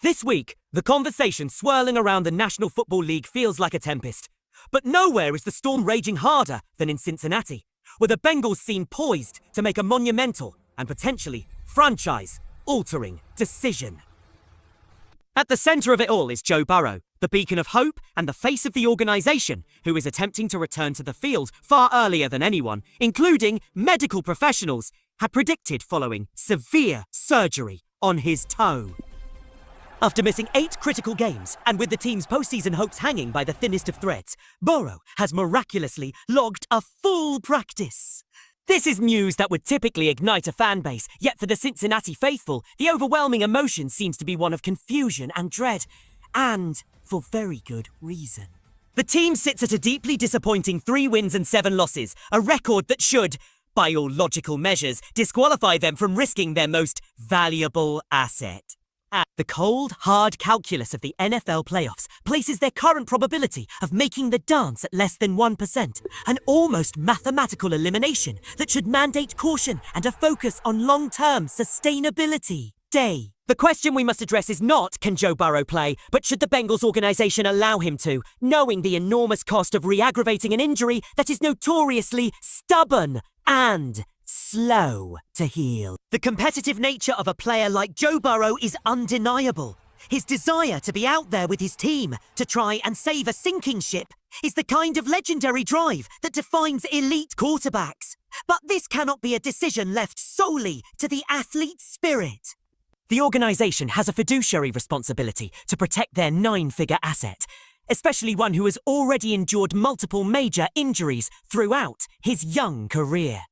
This week, the conversation swirling around the National Football League feels like a tempest. But nowhere is the storm raging harder than in Cincinnati, where the Bengals seem poised to make a monumental and potentially franchise-altering decision. At the center of it all is Joe Burrow, the beacon of hope and the face of the organization, who is attempting to return to the field far earlier than anyone, including medical professionals, had predicted following severe surgery on his toe. After missing 8 critical games, and with the team's postseason hopes hanging by the thinnest of threads, Burrow has miraculously logged a full practice. This is news that would typically ignite a fan base, yet for the Cincinnati faithful, the overwhelming emotion seems to be one of confusion and dread, and for very good reason. The team sits at a deeply disappointing 3 wins and 7 losses, a record that should, by all logical measures, disqualify them from risking their most valuable asset. The cold, hard calculus of the NFL playoffs places their current probability of making the dance at less than 1%, an almost mathematical elimination that should mandate caution and a focus on long-term sustainability. The question we must address is not, can Joe Burrow play, but should the Bengals organization allow him to, knowing the enormous cost of re-aggravating an injury that is notoriously stubborn and slow to heal. The competitive nature of a player like Joe Burrow is undeniable. His desire to be out there with his team, to try and save a sinking ship, is the kind of legendary drive that defines elite quarterbacks. But this cannot be a decision left solely to the athlete's spirit. The organization has a fiduciary responsibility to protect their 9-figure asset, especially one who has already endured multiple major injuries throughout his young career.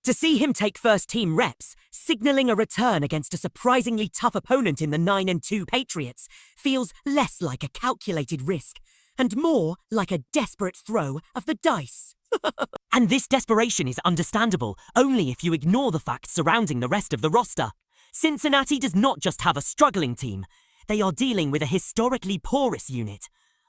To see him take first-team reps, signaling a return against a surprisingly tough opponent in the 9-2 Patriots, feels less like a calculated risk and more like a desperate throw of the dice. And this desperation is understandable only if you ignore the facts surrounding the rest of the roster. Cincinnati does not just have a struggling team, they are dealing with a historically porous unit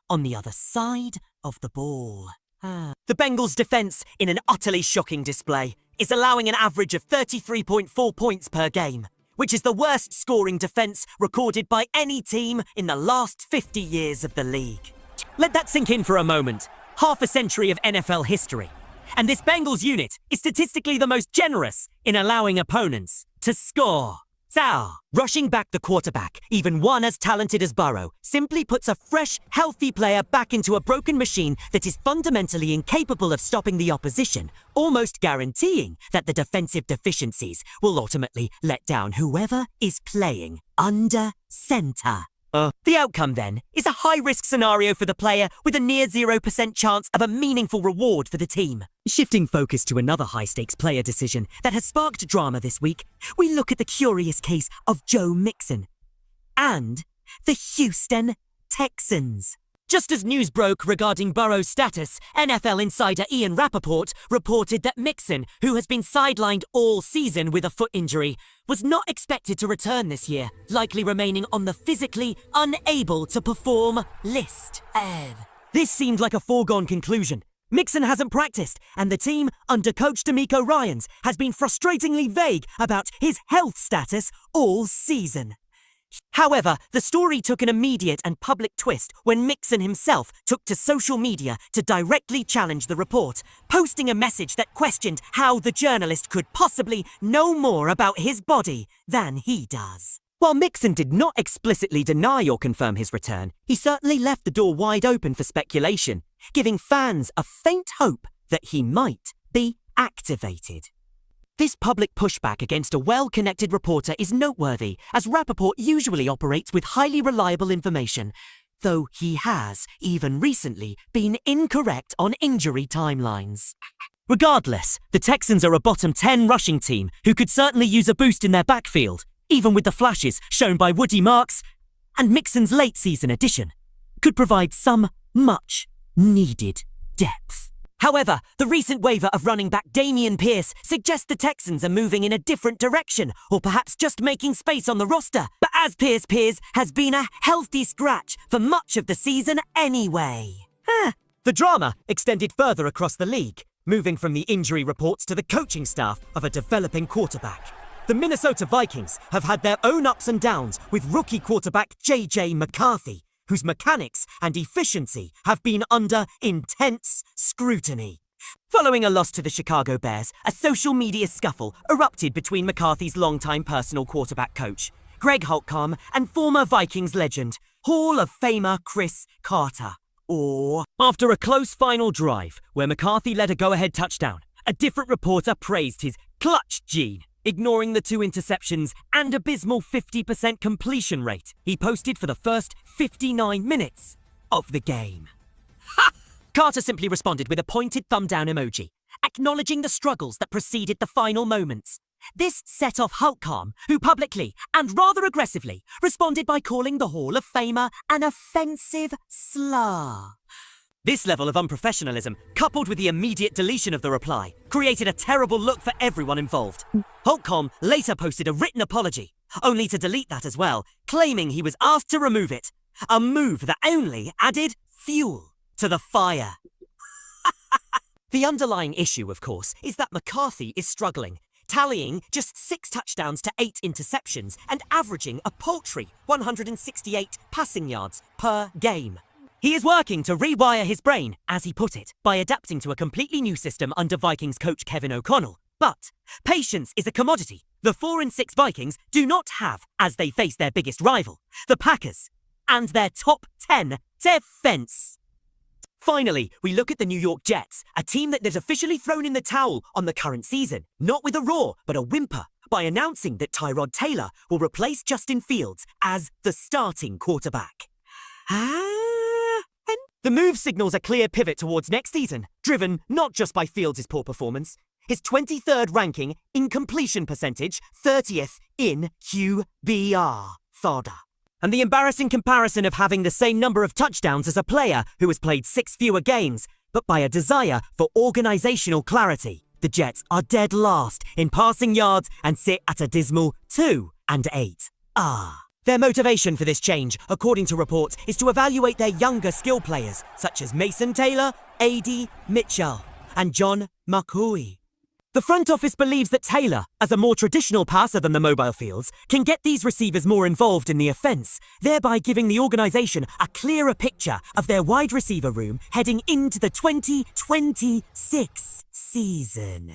on the other side of the ball. The Bengals' defense, in an utterly shocking display, is allowing an average of 33.4 points per game, which is the worst scoring defense recorded by any team in the last 50 years of the league. Let that sink in for a moment. Half a century of NFL history. And this Bengals unit is statistically the most generous in allowing opponents to score. Rushing back the quarterback, even one as talented as Burrow, simply puts a fresh, healthy player back into a broken machine that is fundamentally incapable of stopping the opposition, almost guaranteeing that the defensive deficiencies will ultimately let down whoever is playing under center. The outcome, then, is a high-risk scenario for the player with a near 0% chance of a meaningful reward for the team. Shifting focus to another high-stakes player decision that has sparked drama this week, we look at the curious case of Joe Mixon and the Houston Texans. Just as news broke regarding Burrow's status, NFL insider Ian Rappaport reported that Mixon, who has been sidelined all season with a foot injury, was not expected to return this year, likely remaining on the physically unable to perform list. This seemed like a foregone conclusion. Mixon hasn't practiced, and the team, under coach D'Amico Ryans, has been frustratingly vague about his health status all season. However, the story took an immediate and public twist when Mixon himself took to social media to directly challenge the report, posting a message that questioned how the journalist could possibly know more about his body than he does. While Mixon did not explicitly deny or confirm his return, he certainly left the door wide open for speculation, giving fans a faint hope that he might be activated. This public pushback against a well-connected reporter is noteworthy, as Rappaport usually operates with highly reliable information, though he has, even recently, been incorrect on injury timelines. Regardless, the Texans are a bottom 10 rushing team who could certainly use a boost in their backfield, even with the flashes shown by Woody Marks, and Mixon's late-season addition could provide some much-needed depth. However, the recent waiver of running back Dameon Pierce suggests the Texans are moving in a different direction, or perhaps just making space on the roster. But as Pierce has been a healthy scratch for much of the season anyway. The drama extended further across the league, moving from the injury reports to the coaching staff of a developing quarterback. The Minnesota Vikings have had their own ups and downs with rookie quarterback J.J. McCarthy, whose mechanics and efficiency have been under intense scrutiny. Following a loss to the Chicago Bears, a social media scuffle erupted between McCarthy's longtime personal quarterback coach, Greg Holtcomb, and former Vikings legend, Hall of Famer Chris Carter. Or, after a close final drive where McCarthy led a go-ahead touchdown, a different reporter praised his clutch gene, ignoring the 2 interceptions and abysmal 50% completion rate he posted for the first 59 minutes of the game. Ha! Carter simply responded with a pointed thumb-down emoji, acknowledging the struggles that preceded the final moments. This set off Holtcomb, who publicly, and rather aggressively, responded by calling the Hall of Famer an offensive slur. This level of unprofessionalism, coupled with the immediate deletion of the reply, created a terrible look for everyone involved. Holtcomb later posted a written apology, only to delete that as well, claiming he was asked to remove it, a move that only added fuel to the fire. The underlying issue, of course, is that McCarthy is struggling, tallying just 6 touchdowns to 8 interceptions and averaging a paltry 168 passing yards per game. He is working to rewire his brain, as he put it, by adapting to a completely new system under Vikings coach Kevin O'Connell. But patience is a commodity the 4-6 Vikings do not have as they face their biggest rival, the Packers, and their top 10 defense. Finally, we look at the New York Jets, a team that has officially thrown in the towel on the current season, not with a roar, but a whimper, by announcing that Tyrod Taylor will replace Justin Fields as the starting quarterback. The move signals a clear pivot towards next season, driven not just by Fields' poor performance, his 23rd ranking in completion percentage, 30th in QBR, fodder, and the embarrassing comparison of having the same number of touchdowns as a player who has played 6 fewer games, but by a desire for organizational clarity. The Jets are dead last in passing yards and sit at a dismal 2-8. Their motivation for this change, according to reports, is to evaluate their younger skill players, such as Mason Taylor, A.D. Mitchell, and John McCoy. The front office believes that Taylor, as a more traditional passer than the mobile Fields, can get these receivers more involved in the offense, thereby giving the organization a clearer picture of their wide receiver room heading into the 2026 season.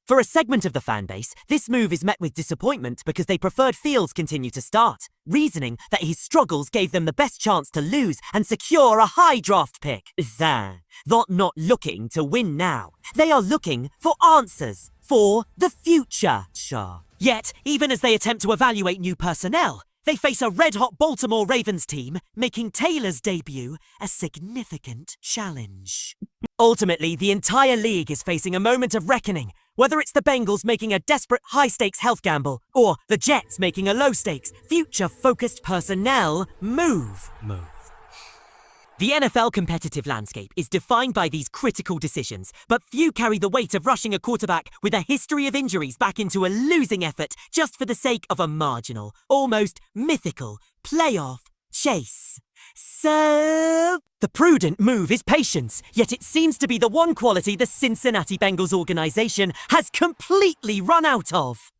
For a segment of the fan base, this move is met with disappointment because they preferred Fields continue to start, reasoning that his struggles gave them the best chance to lose and secure a high draft pick. They're not looking to win now. They are looking for answers for the future. Yet, even as they attempt to evaluate new personnel, they face a red-hot Baltimore Ravens team, making Taylor's debut a significant challenge. Ultimately, the entire league is facing a moment of reckoning, whether it's the Bengals making a desperate high-stakes health gamble, or the Jets making a low-stakes, future-focused personnel move. The NFL competitive landscape is defined by these critical decisions, but few carry the weight of rushing a quarterback with a history of injuries back into a losing effort just for the sake of a marginal, almost mythical playoff chase. So, the prudent move is patience, yet it seems to be the one quality the Cincinnati Bengals organization has completely run out of.